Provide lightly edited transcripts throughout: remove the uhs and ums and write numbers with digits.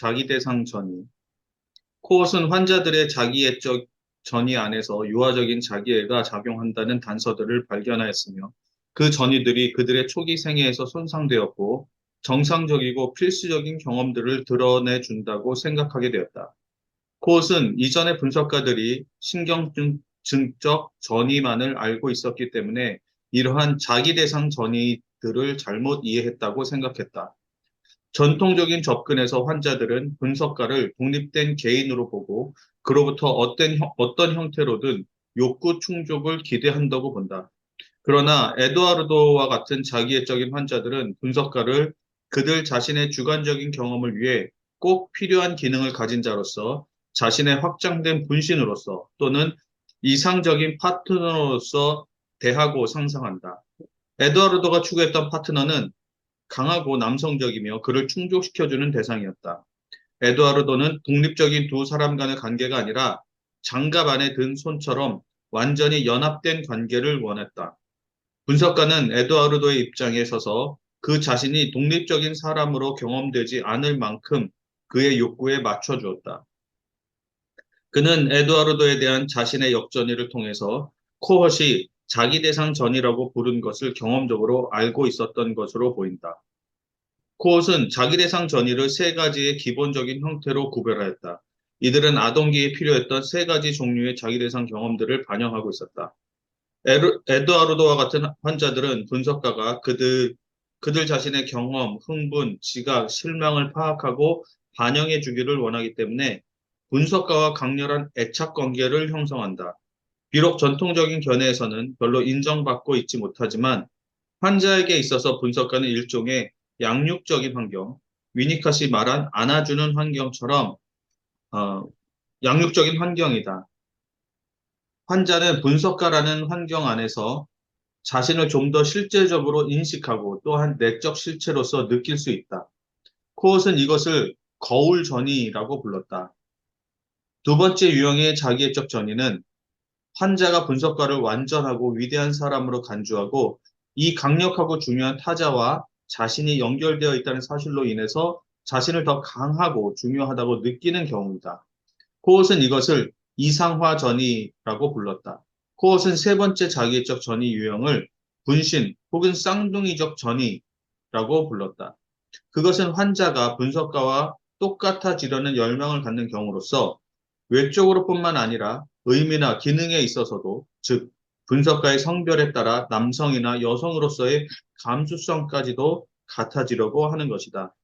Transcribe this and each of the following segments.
자기 대상 전이. 코엇은 환자들의 자기애적 전이 안에서 유아적인 자기애가 작용한다는 단서들을 발견하였으며 그 전이들이 그들의 초기 생애에서 손상되었고 정상적이고 필수적인 경험들을 드러내준다고 생각하게 되었다. 코엇은 이전의 분석가들이 신경증적 전이만을 알고 있었기 때문에 이러한 자기 대상 전이들을 잘못 이해했다고 생각했다. 전통적인 접근에서 환자들은 분석가를 독립된 개인으로 보고 그로부터 어떤 형태로든 욕구 충족을 기대한다고 본다. 그러나 에드와르도와 같은 자기애적인 환자들은 분석가를 그들 자신의 주관적인 경험을 위해 꼭 필요한 기능을 가진 자로서 자신의 확장된 분신으로서 또는 이상적인 파트너로서 대하고 상상한다. 에드와르도가 추구했던 파트너는 강하고 남성적이며 그를 충족시켜주는 대상이었다. 에드와르도는 독립적인 두 사람 간의 관계가 아니라 장갑 안에 든 손처럼 완전히 연합된 관계를 원했다. 분석가는 에드와르도의 입장에 서서 그 자신이 독립적인 사람으로 경험되지 않을 만큼 그의 욕구에 맞춰주었다. 그는 에드와르도에 대한 자신의 역전의를 통해서 코헛이 자기 대상 전이라고 부른 것을 경험적으로 알고 있었던 것으로 보인다. 코엇은 자기 대상 전이를 세 가지의 기본적인 형태로 구별하였다. 이들은 아동기에 필요했던 세 가지 종류의 자기 대상 경험들을 반영하고 있었다. 에드와르도와 같은 환자들은 분석가가 그들 자신의 경험, 흥분, 지각, 실망을 파악하고 반영해 주기를 원하기 때문에 분석가와 강렬한 애착 관계를 형성한다. 비록 전통적인 견해에서는 별로 인정받고 있지 못하지만 환자에게 있어서 분석가는 일종의 양육적인 환경, 위니컷이 말한 안아주는 환경처럼 어, 양육적인 환경이다. 환자는 분석가라는 환경 안에서 자신을 좀 더 실제적으로 인식하고 또한 내적 실체로서 느낄 수 있다. 코엇은 이것을 거울 전이라고 불렀다. 두 번째 유형의 자기애적 전이는 환자가 분석가를 완전하고 위대한 사람으로 간주하고 이 강력하고 중요한 타자와 자신이 연결되어 있다는 사실로 인해서 자신을 더 강하고 중요하다고 느끼는 경우이다. 코엇은 이것을 이상화 전이라고 불렀다. 코엇은 세 번째 자기애적 전이 유형을 분신 혹은 쌍둥이적 전이라고 불렀다. 그것은 환자가 분석가와 똑같아지려는 열망을 갖는 경우로서 외적으로뿐만 아니라 의미나 기능에 있어서도, 즉 분석가의 성별에 따라 남성이나 여성으로서의 감수성까지도 같아지려고 하는 것이다.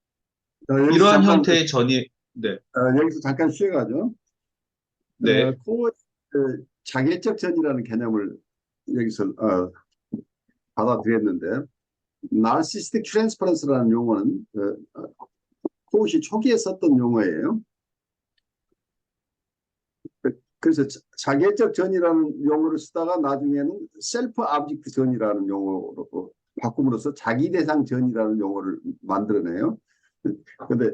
여기서 이러한 잠깐 형태의 전이, 네, 여기서 잠깐 쉬어가죠. 네, 코어 자기애적 전이라는 개념을 여기서 받아들였는데 나르시스틱 트랜스퍼런스라는 용어는 코엇이 초기에 썼던 용어예요. 그래서 자기애적 전이라는 용어를 쓰다가 나중에는 셀프 아브젝트 전이라는 용어로 바꿈으로써 자기 대상 전이라는 용어를 만들어내요. 근데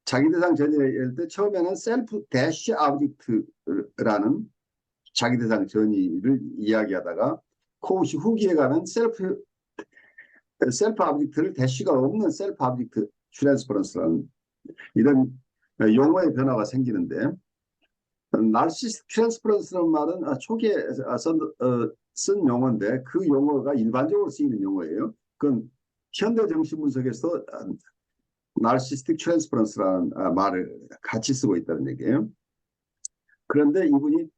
자기 대상 전일 때 처음에는 셀프 대시 아브젝트라는 자기 대상 전이를 이야기하다가 코웃이 후기에 가는 셀프 아브젝트를 대시가 없는 셀프 아브젝트 트랜스퍼런스라는 이런 용어의 변화가 생기는데 나르시스틱 트랜스퍼런스라는 말은 초기에 쓴 용어인데 그 용어가 일반적으로 쓰이는 용어예요. 그건 현대 정신 분석에서 나르시스틱 트랜스퍼런스라는 말을 같이 쓰고 있다는 얘기예요. 그런데 이분이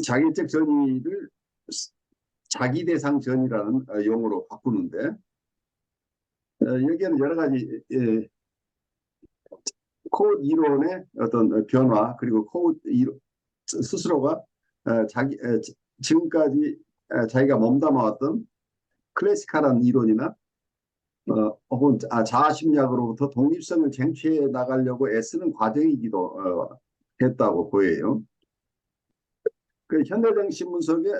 자기적 전이를 자기 대상 전이라는 용어로 바꾸는데 여기에는 여러 가지 코드 이론의 어떤 변화 그리고 코드 이론 스스로가 지금까지 자기가 몸담아왔던 클래식한 이론이나 혹은 자아심리학으로부터 독립성을 쟁취해 나가려고 애쓰는 과정이기도 했다고 보여요. 그 현대정신분석의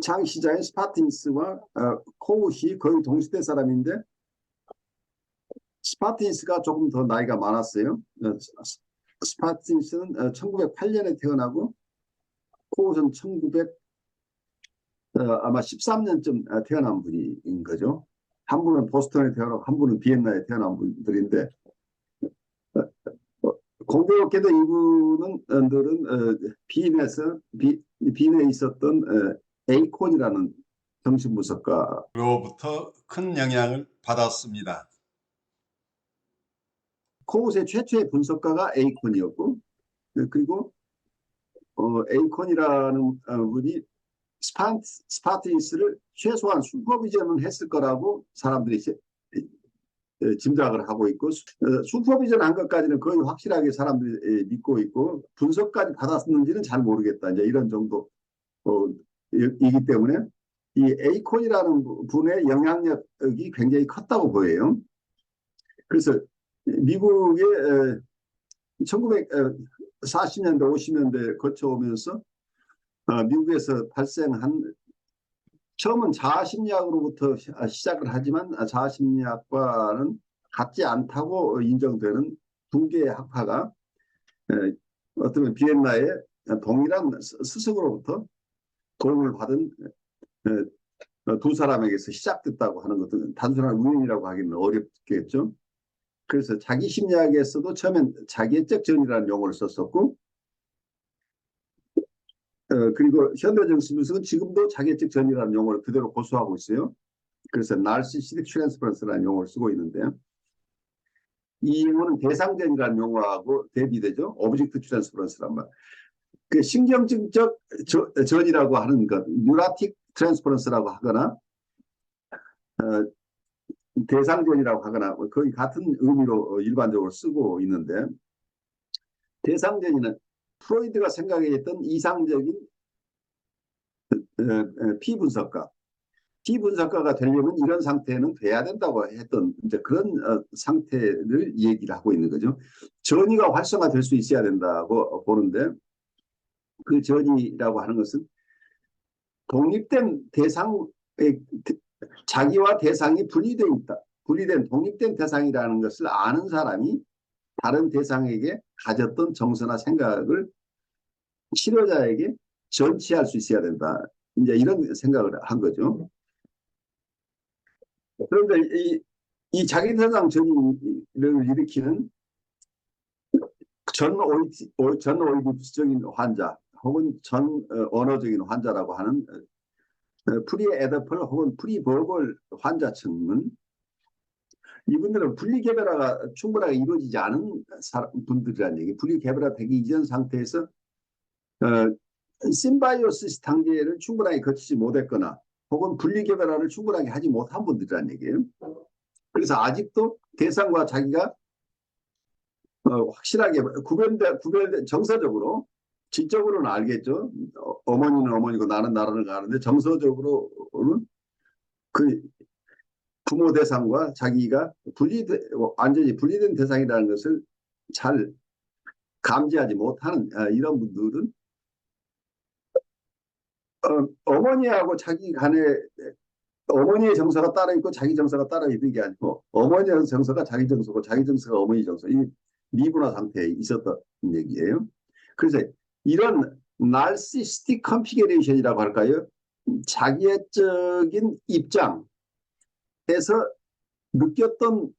창시자인 스파틴스와 코웃이 거의 동시대 사람인데 스파틴스가 조금 더 나이가 많았어요. 스파틴스는 1908년에 태어나고 코웃은 아마 13년쯤 태어난 분인 거죠. 한 분은 보스턴에 태어나고 한 분은 비엔나에 태어난 분들인데 공교롭게도 이분들은 빈에 있었던 에이콘이라는 정신분석가 로부터 큰 영향을 받았습니다. 코웃의 최초의 분석가가 에이콘이었고, 그리고 에이콘이라는 분이 스파티스를 최소한 슈퍼비전은 했을 거라고 사람들이 짐작을 하고 있고, 슈퍼비전 한 것까지는 거의 확실하게 사람들이 믿고 있고, 분석까지 받았는지는 잘 모르겠다. 이제 이런 정도 이기 때문에 이 에이콘이라는 분의 영향력이 굉장히 컸다고 보여요. 그래서 미국의 1940년대, 50년대 거쳐오면서 미국에서 발생한 처음은 자아심리학으로부터 시작을 하지만 자아심리학과는 같지 않다고 인정되는 두 개의 학파가 어떤 비엔나의 동일한 스승으로부터 도움을 받은 두 사람에게서 시작됐다고 하는 것은 단순한 우연이라고 하기는 어렵겠죠. 그래서 자기 심리학에서도 처음엔 자기애적 전이라는 용어를 썼었고, 그리고 현대정신분석은 지금도 자기애적 전이라는 용어를 그대로 고수하고 있어요. 그래서 narcissistic transference라는 용어를 쓰고 있는데요. 이 용어는 대상전이라는 용어하고 대비되죠. object transference란 말. 그 신경증적 전이라고 하는 것, neurotic transference라고 하거나 대상전이라고 하거나 거의 같은 의미로 일반적으로 쓰고 있는데, 대상전이는 프로이드가 생각했던 이상적인 피분석가, 피분석가가 되려면 이런 상태는 돼야 된다고 했던 이제 그런 상태를 얘기를 하고 있는 거죠. 전이가 활성화될 수 있어야 된다고 보는데, 그 전이라고 하는 것은 독립된 대상의 자기와 대상이 분리되어 있다. 분리된 독립된 대상이라는 것을 아는 사람이 다른 대상에게 가졌던 정서나 생각을 치료자에게 전치할 수 있어야 된다. 이제 이런 생각을 한 거죠. 그런데 이 자기대상 전이를 일으키는 전오이디스적인 환자 혹은 전언어적인 환자라고 하는 프리에더펄 혹은 프리버벌 환자층은, 이분들은 분리개별화가 충분하게 이루어지지 않은 분들이라는 얘기. 분리개별화 되기 이전 상태에서 심바이오시스 단계를 충분하게 거치지 못했거나 혹은 분리개별화를 충분하게 하지 못한 분들이라는 얘기예요. 그래서 아직도 대상과 자기가 확실하게 구별된 정서적으로, 지적으로는 알겠죠. 어머니는 어머니고 나는 나를 가는데 정서적으로는 그 부모 대상과 자기가 완전히 분리된 대상이라는 것을 잘 감지하지 못하는 이런 분들은 어머니하고 자기 간에 어머니의 정서가 따로 있고 자기 정서가 따로 있는 게 아니고, 어머니의 정서가 자기 정서고 자기 정서가 어머니 정서, 이 미분화 상태에 있었던 얘기예요. 그래서 이런 narcissistic configuration이라고 할까요? 자기애적인 입장에서 느꼈던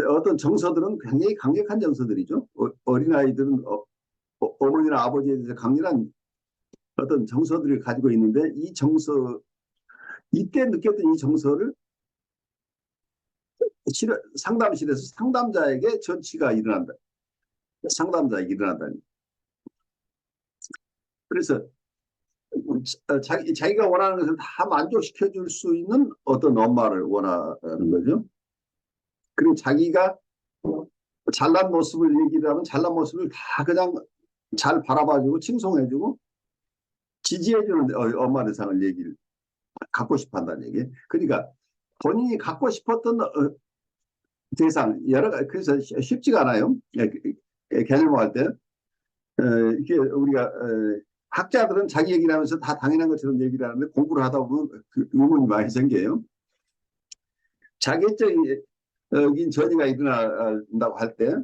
어떤 정서들은 굉장히 강력한 정서들이죠. 어린아이들은 어머니나 아버지에 대해서 강렬한 어떤 정서들을 가지고 있는데, 이 정서, 이때 느꼈던 이 정서를 상담실에서 상담자에게 전치가 일어난다. 상담자에게 일어난다. 그래서 자기가 원하는 것을 다 만족시켜 줄 수 있는 어떤 엄마를 원하는 거죠. 그리고 자기가 잘난 모습을 얘기를 하면 잘난 모습을 다 그냥 잘 바라봐주고 칭송해주고 지지해주는 엄마 대상을 얘기를 갖고 싶어 한다는 얘기. 그러니까 본인이 갖고 싶었던 대상, 여러 가지, 그래서 쉽지가 않아요. 개념할 때. 이게 우리가 학자들은 자기 얘기를 하면서 다 당연한 것처럼 얘기를 하는데, 공부를 하다 보면 그 의문이 많이 생겨요. 자기적인 전이가 일어난다고 할 때,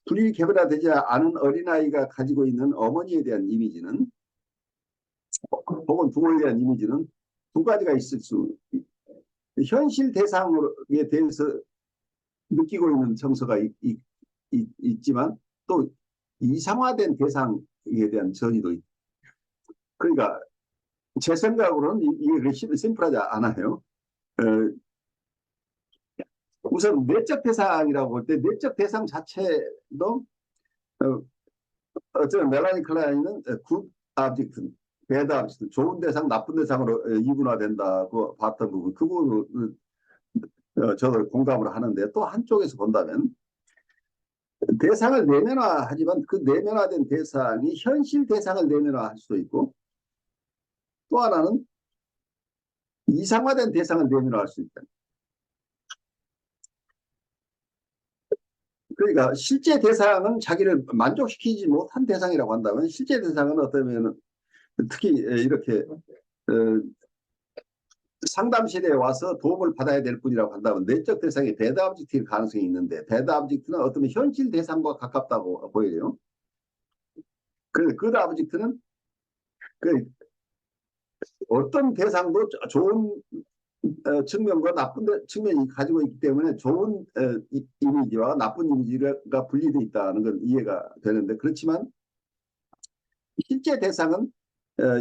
분리개별화되지 않은 어린아이가 가지고 있는 어머니에 대한 이미지는, 혹은 부모에 대한 이미지는 두 가지가 있을 수 현실 대상에 대해서 느끼고 있는 정서가 있지만 또 이상화된 대상에 대한 전이도 그러니까 제 생각으로는 이게 심플하지 않아요. 어, 우선 내적 대상이라고 볼 때 내적 대상 자체도 어쩌면 멜라니 클라인은 굿 아브젝트, 배드 아브젝트, 좋은 대상, 나쁜 대상으로 이분화된다고 봤던 부분, 그 부분을 저도 공감을 하는데 또 한쪽에서 본다면 대상을 내면화하지만 그 내면화된 대상이 현실 대상을 내면화할 수도 있고 또 하나는 이상화된 대상을 내면화할 수 있다. 그러니까 실제 대상은 자기를 만족시키지 못한 대상이라고 한다면 실제 대상은 어떠면 특히 이렇게 상담실에 와서 도움을 받아야 될 뿐이라고 한다면 내적 대상이 배드 오브젝트일 가능성이 있는데 배드 오브젝트는 어쩌면 현실 대상과 가깝다고 보여요. 그래서 굿 오브젝트는 그 어떤 대상도 좋은 측면과 나쁜 측면이 가지고 있기 때문에 좋은 이미지와 나쁜 이미지가 분리되어 있다는 건 이해가 되는데 그렇지만 실제 대상은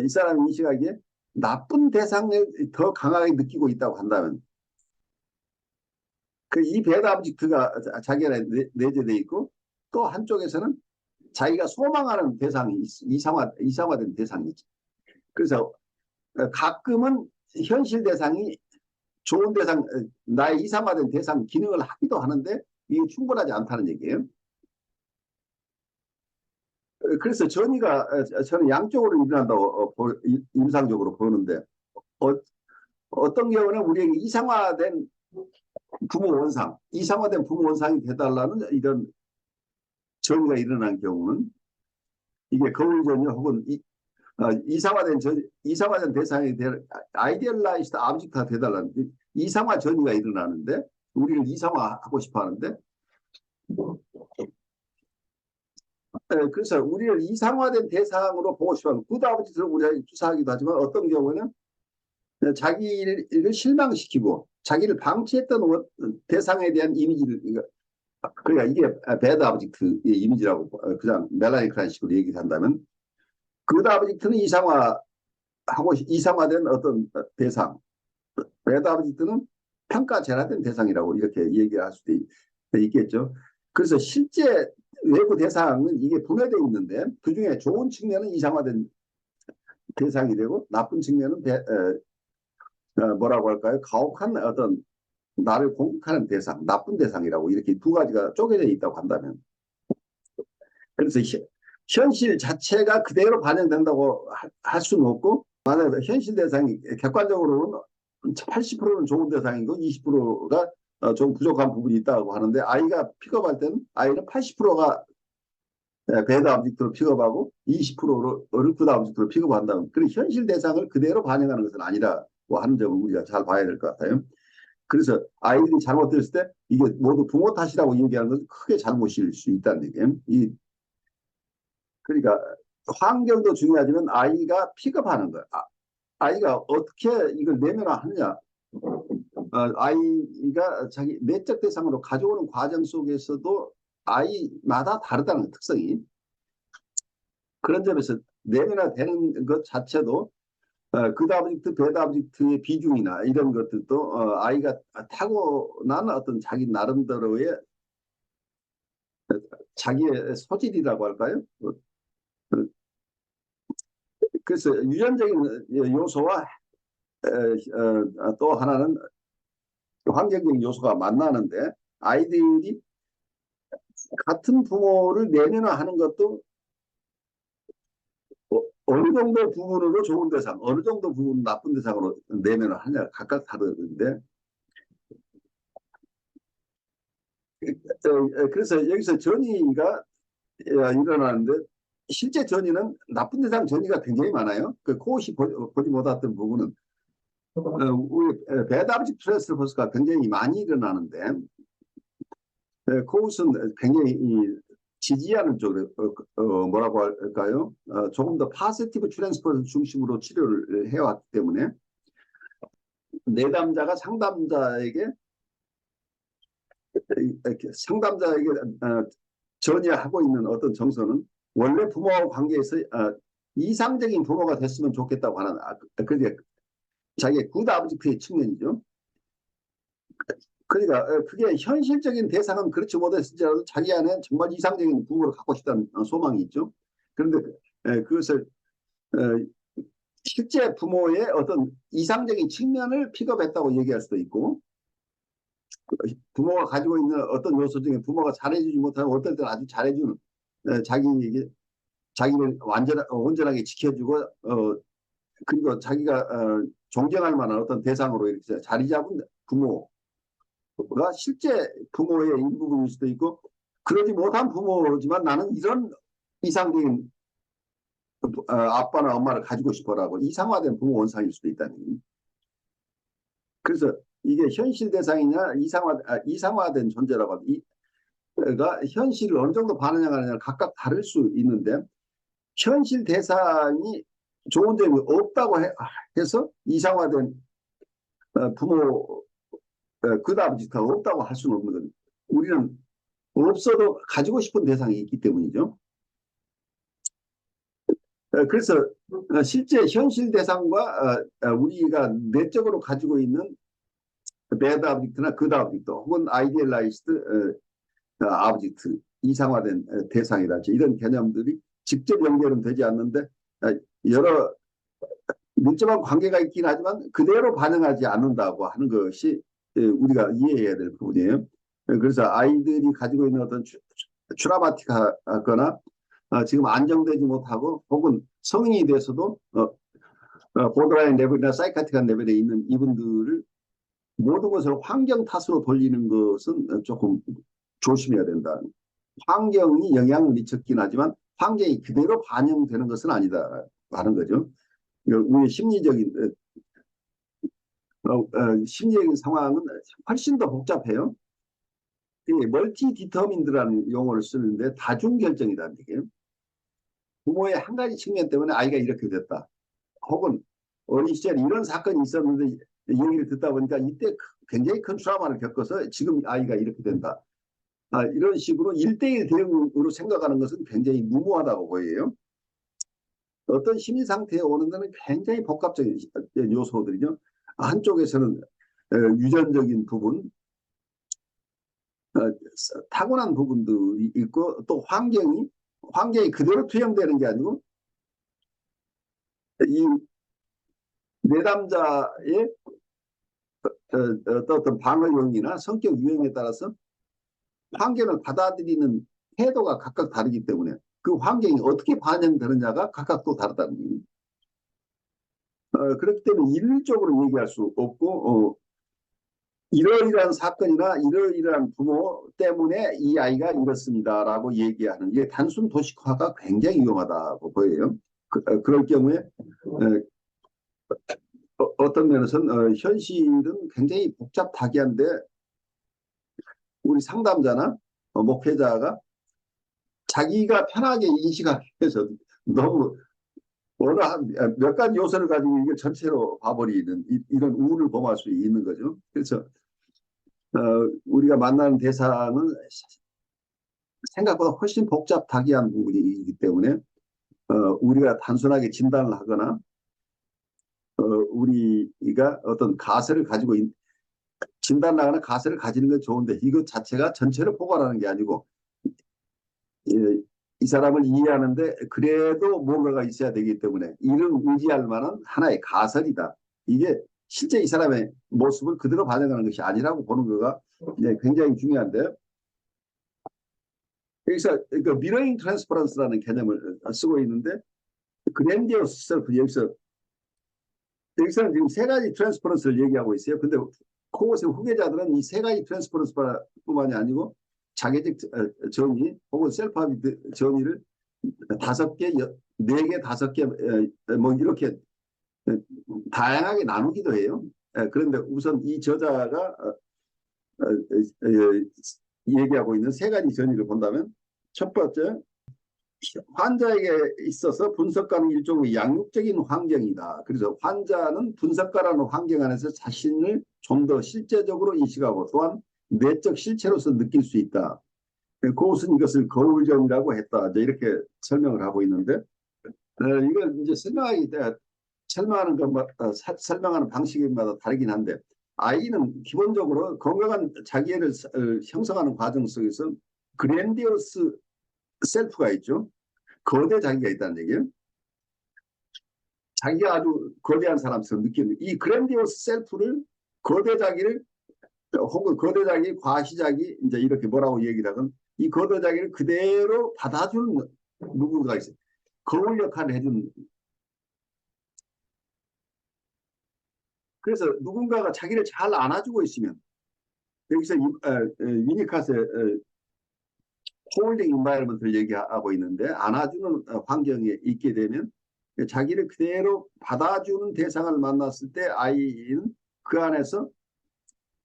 이 사람이 인식하기에 나쁜 대상을 더 강하게 느끼고 있다고 한다면 그 이 배드 오브젝트가 자기가 내재되어 있고 또 한쪽에서는 자기가 소망하는 대상이 이상화된 대상이지. 그래서 가끔은 현실 대상이 좋은 대상, 나의 이상화된 대상 기능을 하기도 하는데 이게 충분하지 않다는 얘기예요. 그래서 전이가 저는 양쪽으로 일어난다고 임상적으로 보는데 어떤 경우는 우리에게 이상화된 부모 원상, 이상화된 부모 원상이 돼달라는 이런 전이가 일어난 경우는 이게 거울전이 혹은 이상화된 대상이 아이디얼라이즈드 아브젝트가 돼달라는 이상화 전이가 일어나는데 우리를 이상화하고 싶어 하는데 그래서 우리를 이상화된 대상으로 보고 싶어 하는 굿 아브젝트를 우리가 투사하기도 하지만 어떤 경우는 자기를 실망시키고 자기를 방치했던 대상에 대한 이미지를 그러니까 이게 배드 아브젝트의 이미지라고 그냥 멜라니 클라식으로 얘기한다면 굿 아브젝트는 이상화된 어떤 대상, 배드 아브젝트는 평가절하된 대상이라고 이렇게 얘기할 수도 있겠죠. 그래서 실제 외부 대상은 이게 분해되어 있는데 그중에 좋은 측면은 이상화된 대상이 되고 나쁜 측면은 뭐라고 할까요? 가혹한 어떤 나를 공격하는 대상, 나쁜 대상이라고 이렇게 두 가지가 쪼개져 있다고 한다면 그래서 현실 자체가 그대로 반영된다고 할 수는 없고 만약에 현실 대상이 객관적으로는 80%는 좋은 대상이고 20%가 좀 부족한 부분이 있다고 하는데 아이가 픽업할 때는 아이는 80%가 배드 오브젝트로 픽업하고 20%를 굿 오브젝트로 픽업한다면 그런 현실 대상을 그대로 반영하는 것은 아니라고 하는 점을 우리가 잘 봐야 될 것 같아요. 그래서 아이들이 잘못됐을 때 이게 모두 부모 탓이라고 얘기하는 것은 크게 잘못일 수 있다는 얘기예요. 그러니까 환경도 중요하지만 아이가 픽업하는 거야. 아이가 어떻게 이걸 내면화하느냐. 아이가 자기 내적 대상으로 가져오는 과정 속에서도 아이마다 다르다는 특성이. 그런 점에서 내면화되는 것 자체도 굿 오브젝트, 배드 오브젝트의 비중이나 이런 것들도 아이가 타고난 어떤 자기 나름대로의 자기의 소질이라고 할까요? 그래서 유전적인 요소와 또 하나는 환경적 요소가 만나는데 아이들이 같은 부모를 내면화하는 것도 어느 정도 부분으로 좋은 대상, 어느 정도 부분은 나쁜 대상으로 내면화하냐 각각 다르는데 그래서 여기서 전이가 일어나는데 실제 전이는 나쁜 대상 전이가 굉장히 많아요. 그 코웃이 보지 못했던 부분은 우리 배드 오브젝트 트랜스퍼 포스가 굉장히 많이 일어나는데 코웃은 굉장히 지지하는 쪽으로 뭐라고 할까요? 조금 더 파지티브 트랜스퍼 중심으로 치료를 해왔기 때문에 내담자가 상담자에게 전이하고 있는 어떤 정서는 원래 부모와 관계에서 이상적인 부모가 됐으면 좋겠다고 하는 그게 자기의 굿 아버지의 측면이죠. 그러니까 그게 현실적인 대상은 그렇지 못했을지라도 자기 안에 정말 이상적인 부모를 갖고 싶다는 소망이 있죠. 그런데 그것을 실제 부모의 어떤 이상적인 측면을 픽업했다고 얘기할 수도 있고, 부모가 가지고 있는 어떤 요소 중에 부모가 잘해주지 못하고 어떨 때는 아주 잘해주는 자기를 온전하게 지켜주고 그리고 자기가 존경할 만한 어떤 대상으로 이렇게 자리 잡은 부모가 실제 부모의 일부분일 수도 있고, 그러지 못한 부모지만 나는 이런 이상적인 아빠나 엄마를 가지고 싶어라고 이상화된 부모 원상일 수도 있다는 얘기. 그래서 이게 현실 대상이냐 이상화된 존재라고 하면 가 현실을 어느 정도 반영하느냐 각각 다를 수 있는데, 현실 대상이 좋은 점이 없다고 해서 이상화된 부모 그다음부터 없다고 할 수는 없는 거죠. 우리는 없어도 가지고 싶은 대상이 있기 때문이죠. 그래서 실제 현실 대상과 우리가 내적으로 가지고 있는 배드 아브젝트나 그드 아브젝트 혹은 아이디얼라이즈드 아브젝트 이상화된 대상이랄지 이런 개념들이 직접 연결은 되지 않는데 여러 밀접한 관계가 있긴 하지만 그대로 반영하지 않는다고 하는 것이 우리가 이해해야 될 부분이에요. 그래서 아이들이 가지고 있는 어떤 트라우마틱하거나 지금 안정되지 못하고 혹은 성인이 돼서도 보드라인 레벨이나 사이카틱한 레벨에 있는 이분들을 모든 것을 환경 탓으로 돌리는 것은 조금 조심해야 된다. 환경이 영향을 미쳤긴 하지만 환경이 그대로 반영되는 것은 아니다 하는 거죠. 우리 심리적인 상황은 훨씬 더 복잡해요. 멀티 디터민드라는 용어를 쓰는데 다중결정이라는 얘기예요. 부모의 한 가지 측면 때문에 아이가 이렇게 됐다. 혹은 어린 시절에 이런 사건이 있었는데 얘기를 듣다 보니까 이때 굉장히 큰 트라우마를 겪어서 지금 아이가 이렇게 된다. 이런 식으로 1대1 대응으로 생각하는 것은 굉장히 무모하다고 보여요. 어떤 심리 상태에 오는 데는 굉장히 복합적인 요소들이죠. 한쪽에서는 유전적인 부분, 타고난 부분들이 있고 또 환경이 그대로 투영되는 게 아니고 이 내담자의 어떤 방어 용이나 성격 유형에 따라서 환경을 받아들이는 태도가 각각 다르기 때문에 그 환경이 어떻게 반영되느냐가 각각 또 다르다는 얘기입니다. 그렇기 때문에 일률적으로 얘기할 수 없고 이러이러한 사건이나 이러이러한 부모 때문에 이 아이가 이렇습니다라고 얘기하는 게 단순 도식화가 굉장히 위험하다고 보여요. 그럴 경우에 어떤 면에서는 현실은 굉장히 복잡하기한데 우리 상담자나 목회자가 자기가 편하게 인식하기 위해서 너무 어느 몇 가지 요소를 가지고 이게 전체로 봐버리는 이런 우울을 범할 수 있는 거죠. 그래서 우리가 만나는 대상은 생각보다 훨씬 복잡하기한 부분이기 때문에 우리가 단순하게 진단을 하거나 우리가 어떤 가설을 가지고 진단을 하거나 가설을 가지는 건 좋은데 이것 자체가 전체를 포괄하는 게 아니고 이 사람을 이해하는데 그래도 뭔가가 있어야 되기 때문에 이를 의지할 만한 하나의 가설이다. 이게 실제 이 사람의 모습을 그대로 반영하는 것이 아니라고 보는 거가 굉장히 중요한데, 여기서 그 미러잉 트랜스퍼런스라는 개념을 쓰고 있는데 그랜디오스 셀프 여기서는 지금 세 가지 트랜스퍼런스를 얘기하고 있어요. 근데 코고스의 후계자들은 이 세 가지 트랜스퍼런스뿐만이 아니고 자기적 정의 혹은 셀프 하비트 정의를 5개, 4개, 5개 뭐 이렇게 다양하게 나누기도 해요. 그런데 우선 이 저자가 얘기하고 있는 세 가지 정의를 본다면 첫 번째 환자에게 있어서 분석가는 일종의 양육적인 환경이다. 그래서 환자는 분석가라는 환경 안에서 자신을 좀 더 실제적으로 인식하고 또한 내적 실체로서 느낄 수 있다. 그것은 이것을 거울점이라고 했다. 이제 이렇게 설명을 하고 있는데, 이건 이제 설명하는 것마다 설명하는 방식마다 다르긴 한데, 아이는 기본적으로 건강한 자기애를 형성하는 과정 속에서 그랜디오스 셀프가 있죠. 거대 자기가 있다는 얘기예요. 자기가 아주 거대한 사람처럼 느끼는 이 그랜디오스 셀프를 거대 자기를 혹은 거대 자기, 과시 자기 이제 이렇게 뭐라고 얘기를 하건 이 거대 자기를 그대로 받아주는 누군가 있어요. 거울 역할을 해주는. 그래서 누군가가 자기를 잘 안아주고 있으면 여기서 위니카스의 홀딩 인바이러먼트를 얘기하고 있는데 안아주는 환경에 있게 되면 자기를 그대로 받아주는 대상을 만났을 때 아이는 그 안에서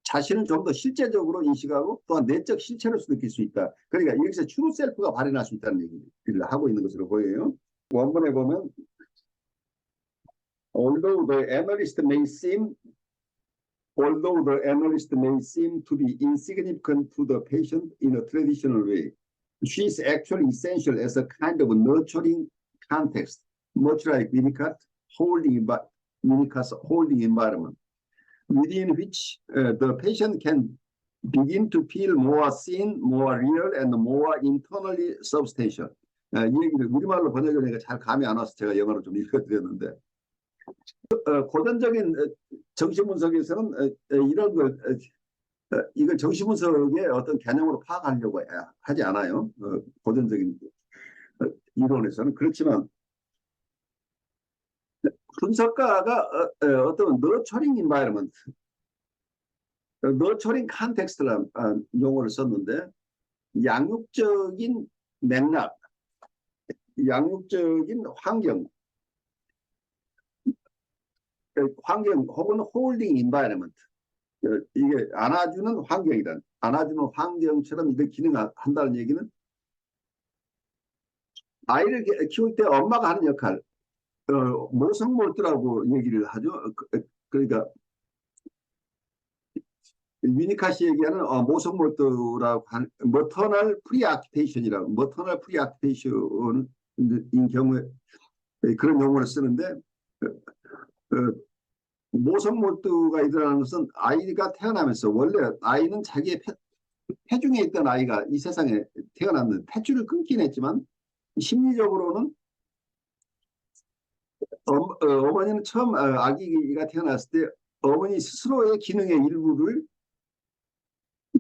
자신을 좀 더 실제적으로 인식하고 또한 내적 실체로서 느낄 수 있다. 그러니까 여기서 트루 셀프가 발현할 수 있다는 얘기를 하고 있는 것으로 보여요. 원본에 보면 although the analyst may seem to be insignificant to the patient in a traditional way, she is actually essential as a kind of nurturing context, much like Winnicott's holding environment, within which the patient can begin to feel more seen, more real, and more internally substantial. 이 얘기를 우리말로 번역하니까 잘 감이 안 와서 제가 영어로 좀 읽어드렸는데, 고전적인 정신분석에서는 이런 걸 이걸 정신분석의 어떤 개념으로 파악하려고 하지 않아요. 고전적인 이론에서는. 그렇지만 분석가가 어떤 너처링 인바이러먼트, 너처링 컨텍스트라는 용어를 썼는데 양육적인 맥락, 양육적인 환경 혹은 홀딩 인바이러먼트, 이게 안아주는 환경이란 안아주는 환경처럼 이렇게 기능한다는 얘기는 아이를 키울 때 엄마가 하는 역할, 모성몰두라고 얘기를 하죠. 그러니까 위니카시 얘기하는 모성몰두라고 하는 머터널 프리아큐페이션이라고, 머터널 프리아큐페이션인 경우에 그런 용어를 쓰는데 모성몰두가 일어나는 것은 아이가 태어나면서 원래 아이는 자기의 폐중에 있던 아이가 이 세상에 태어났는데 폐줄을 끊긴 했지만 심리적으로는 어머니는 처음 아기가 태어났을 때 어머니 스스로의 기능의 일부를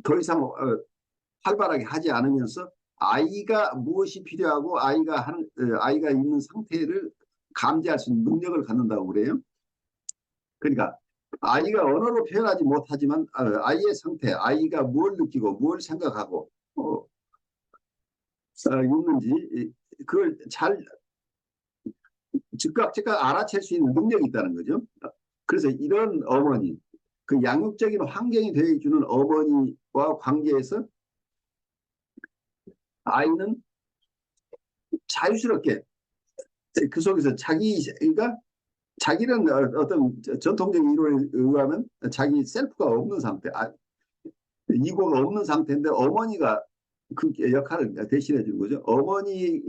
더 이상 활발하게 하지 않으면서 아이가 무엇이 필요하고 아이가 있는 상태를 감지할 수 있는 능력을 갖는다고 그래요. 그러니까 아이가 언어로 표현하지 못하지만 아이의 상태, 아이가 뭘 느끼고 뭘 생각하고 있는지 그걸 잘 즉각 알아챌 수 있는 능력이 있다는 거죠. 그래서 이런 어머니, 그 양육적인 환경이 되어주는 어머니와 관계에서 아이는 자유스럽게 그 속에서 자기는 어떤 전통적인 이론에 의하면 자기 셀프가 없는 상태, 이고가 없는 상태인데 어머니가 그 역할을 대신해 주는 거죠. 어머니의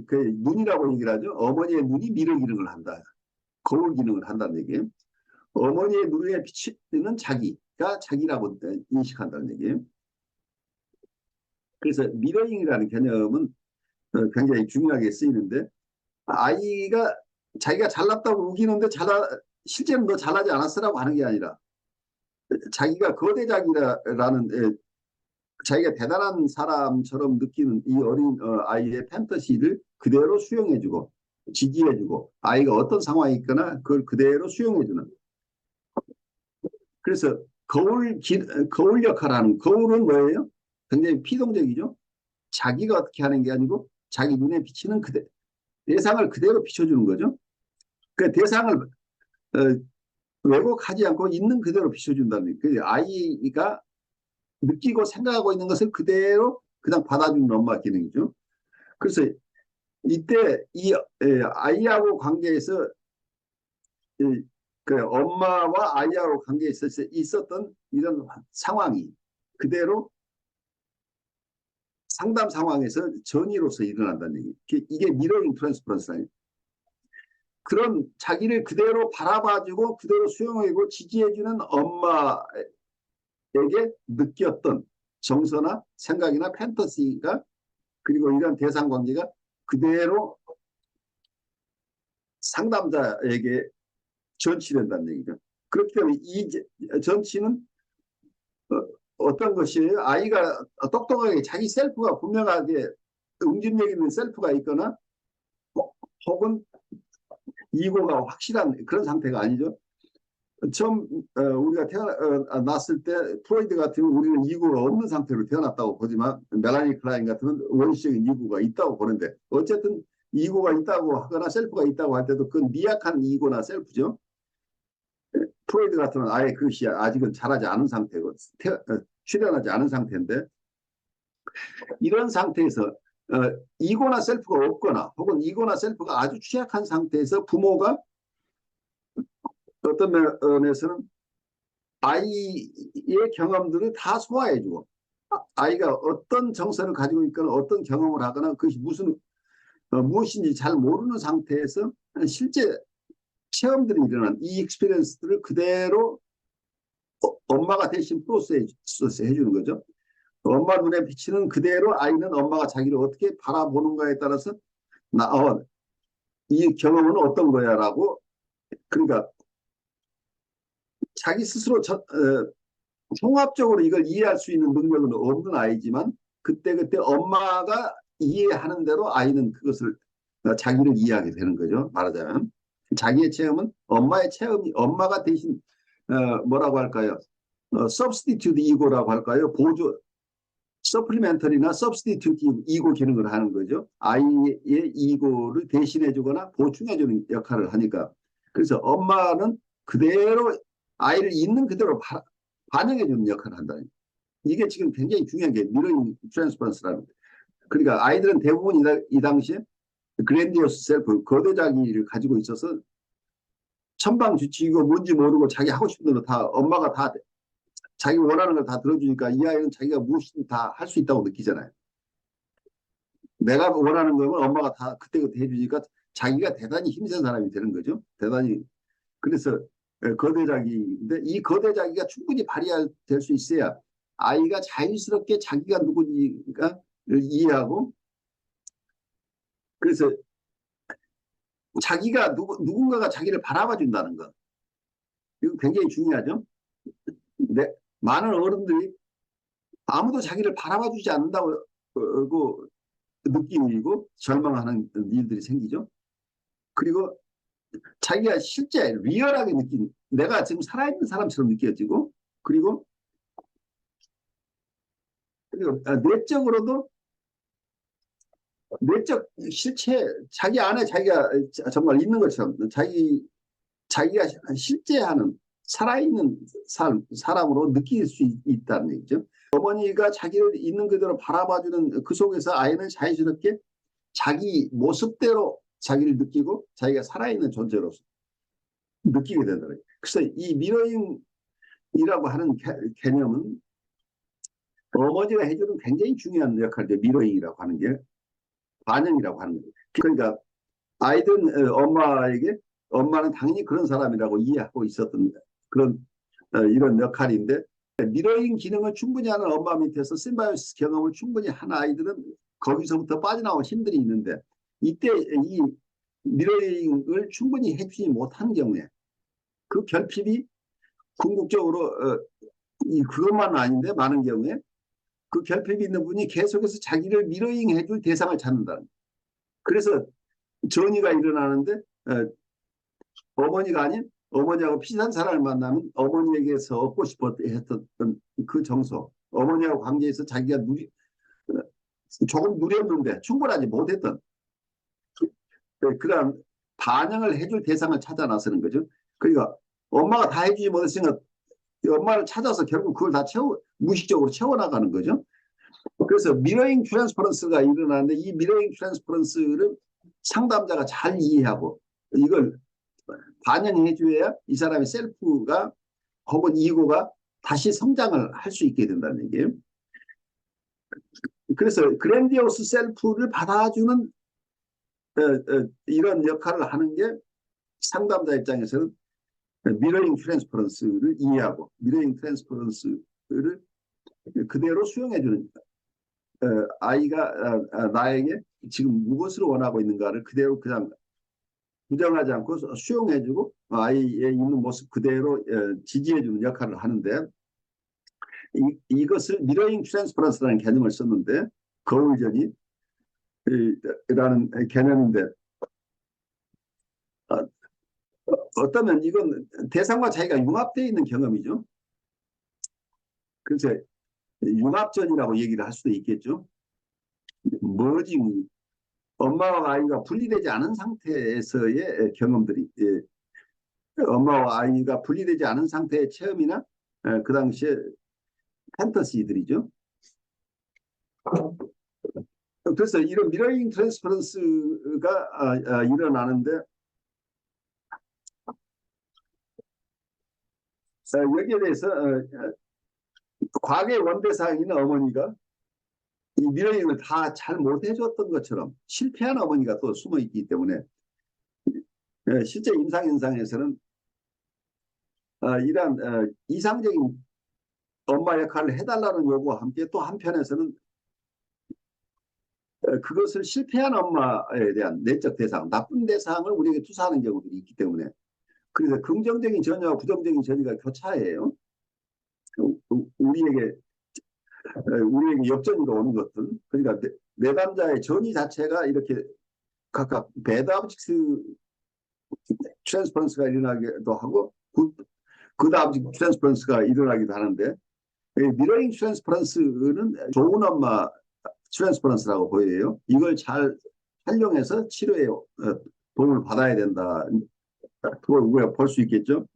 그 눈이라고 얘기를 하죠. 어머니의 눈이 미러 기능을 한다. 거울 기능을 한다는 얘기예요. 어머니의 눈에 비치는 자기가 자기라고 인식한다는 얘기예요. 그래서 미러잉이라는 개념은 굉장히 중요하게 쓰이는데 아이가 자기가 잘났다고 우기는데 실제는 너 잘하지 않았으라고 하는 게 아니라 자기가 거대 자기라는 자기가 대단한 사람처럼 느끼는 이 어린 아이의 판타시를 그대로 수용해주고 지지해주고 아이가 어떤 상황이 있거나 그걸 그대로 수용해주는. 그래서 거울 역할을 하는, 거울은 뭐예요? 굉장히 피동적이죠. 자기가 어떻게 하는 게 아니고 자기 눈에 비치는 대상을 그대로 비춰주는 거죠. 그 대상을 왜곡하지 않고 있는 그대로 비춰준다는 거예요. 아이가 느끼고 생각하고 있는 것을 그대로 그냥 받아주는 엄마 기능이죠. 그래서 이때 아이하고 관계에서 그 엄마와 아이하고 관계에서 있었던 이런 상황이 그대로 상담 상황에서 전이로서 일어난다는 얘기. 이게 미러링 트랜스퍼런스예요. 그런 자기를 그대로 바라봐주고 그대로 수용하고 지지해주는 엄마에게 느꼈던 정서나 생각이나 판타지가 그리고 이런 대상 관계가 그대로 상담자에게 전치된다는 얘기죠. 그렇기 때문에 이 전치는 어떤 것이에요? 아이가 똑똑하게 자기 셀프가 분명하게 응집력 있는 셀프가 있거나 혹은 이고가 확실한 그런 상태가 아니죠. 처음 우리가 태어났을 때 프로이드 같으면 우리는 이고가 없는 상태로 태어났다고 보지만 멜라니 클라인 같으면 원시적인 이고가 있다고 보는데 어쨌든 이고가 있다고 하거나 셀프가 있다고 할 때도 그건 미약한 이고나 셀프죠. 프로이드 같으면 아예 그것이 아직은 자라지 않은 상태고 출현하지 않은 상태인데 이런 상태에서 이고나 셀프가 없거나 혹은 이고나 셀프가 아주 취약한 상태에서 부모가 어떤 면에서는 아이의 경험들을 다 소화해주고 아이가 어떤 정서를 가지고 있거나 어떤 경험을 하거나 그것이 무엇인지 잘 모르는 상태에서 실제 체험들이 일어난 이 익스피리언스들을 그대로 엄마가 대신 프로세스 해주는 거죠. 엄마 눈에 비치는 그대로 아이는 엄마가 자기를 어떻게 바라보는가에 따라서 이 경험은 어떤 거야라고 그러니까 자기 스스로 종합적으로 이걸 이해할 수 있는 능력은 없는 아이지만 그때그때 엄마가 이해하는 대로 아이는 그것을 자기를 이해하게 되는 거죠. 말하자면 자기의 체험은 엄마의 체험이 엄마가 대신 뭐라고 할까요? substitute ego라고 할까요? 보조 서플리멘터리나 substitute 이고 기능을 하는 거죠. 아이의 이고를 대신해주거나 보충해주는 역할을 하니까 그래서 엄마는 그대로 아이를 있는 그대로 반영해주는 역할을 한다. 이게 지금 굉장히 중요한 게 미러링 트랜스퍼런스라는 그러니까 아이들은 대부분 이 당시에 그랜디어스 셀프 거대 자기를 가지고 있어서 천방지축이고 뭔지 모르고 자기 하고 싶은 대로 다 엄마가 다 자기 원하는 걸 다 들어주니까 이 아이는 자기가 무엇이든 다 할 수 있다고 느끼잖아요. 내가 원하는 거면 엄마가 다 그때그때 해주니까 자기가 대단히 힘센 사람이 되는 거죠. 대단히 그래서 거대자기인데 이 거대자기가 충분히 발휘될 수 있어야 아이가 자연스럽게 자기가 누구인가 이해하고 그래서 자기가 누군가가 자기를 바라봐 준다는 것 이거 굉장히 중요하죠. 많은 어른들이 아무도 자기를 바라봐 주지 않는다고 느끼고 절망하는 일들이 생기죠. 그리고 자기가 실제 리얼하게 내가 지금 살아있는 사람처럼 느껴지고 그리고 내적으로도 내적 실체 자기 안에 자기가 정말 있는 것처럼 자기가 실제 하는 살아있는 사람으로 느낄 수 있다는 얘기죠. 어머니가 자기를 있는 그대로 바라봐주는 그 속에서 아이는 자연스럽게 자기 모습대로 자기를 느끼고 자기가 살아있는 존재로서 느끼게 된다. 그래서 이 미러잉이라고 하는 개념은 어머니가 해주는 굉장히 중요한 역할이죠. 미러잉이라고 하는 게 반영이라고 하는 거예요. 그러니까 아이들은 엄마에게 엄마는 당연히 그런 사람이라고 이해하고 있었던 그런 이런 역할인데 미러잉 기능을 충분히 하는 엄마 밑에서 심바이오시스 경험을 충분히 하는 아이들은 거기서부터 빠져나올 힘들이 있는데 이때 이 미러잉을 충분히 해주지 못한 경우에 그 결핍이 궁극적으로 그것만은 아닌데 많은 경우에 그 결핍이 있는 분이 계속해서 자기를 미러잉 해줄 대상을 찾는다는 그래서 전이가 일어나는데 어머니가 아닌 어머니하고 비슷한 사람을 만나면 어머니에게서 얻고 싶어 했던 그 정서 어머니하고 관계에서 자기가 조금 누렸는데 충분하지 못했던 그런 반영을 해줄 대상을 찾아 나서는 거죠. 그러니까 엄마가 다 해주지 못했으니까 엄마를 찾아서 결국 그걸 다 무의식적으로 채워나가는 거죠. 그래서 미러잉 트랜스퍼런스가 일어나는데 이 미러잉 트랜스퍼런스를 상담자가 잘 이해하고 이걸 반영해 줘야 이 사람의 셀프가 혹은 이고가 다시 성장을 할 수 있게 된다는 얘기예요. 그래서 그랜디오스 셀프를 받아주는 이런 역할을 하는 게 상담자 입장에서는 미러잉 트랜스퍼런스를 이해하고 미러잉 트랜스퍼런스를 그대로 수용해주는 아이가 나에게 지금 무엇을 원하고 있는가를 그대로 그냥 부정하지 않고 수용해주고 아이의 있는 모습 그대로 지지해주는 역할을 하는데 이것을 미러잉 트랜스퍼런스라는 개념을 썼는데 거울 전이 라는 개념인데 어쩌면 이건 대상과 자기가 융합되어 있는 경험이죠. 그래서 융합전이라고 얘기를 할 수도 있겠죠. 뭐지? 엄마와 아이가 분리되지 않은 상태에서의 경험들이 엄마와 아이가 분리되지 않은 상태의 체험이나 그 당시에 판타시들이죠. 그래서 이런 미러잉 트랜스퍼런스가 일어나는데 여기에 대해서 과거의 원대상인 어머니가 이 미러잉을 다 잘 못해줬던 것처럼 실패한 어머니가 또 숨어 있기 때문에 실제 임상현상에서는 이러한 이상적인 엄마 역할을 해달라는 요구와 함께 또 한편에서는 그것을 실패한 엄마에 대한 내적 대상, 나쁜 대상을 우리에게 투사하는 경우들이 있기 때문에 그래서 긍정적인 전이와 부정적인 전이가 교차해요. 우리에게 역전으로 오는 것들. 그러니까 내담자의 전이 자체가 이렇게 각각 배드 오브젝트 트랜스퍼런스가 일어나기도 하고 굿 오브젝트 트랜스퍼런스가 일어나기도 하는데 미러잉 트랜스퍼런스는 좋은 엄마 트랜스퍼런스라고 보여요. 이걸 잘 활용해서 치료에 도움을 받아야 된다. 그걸 우리가 볼 수 있겠죠.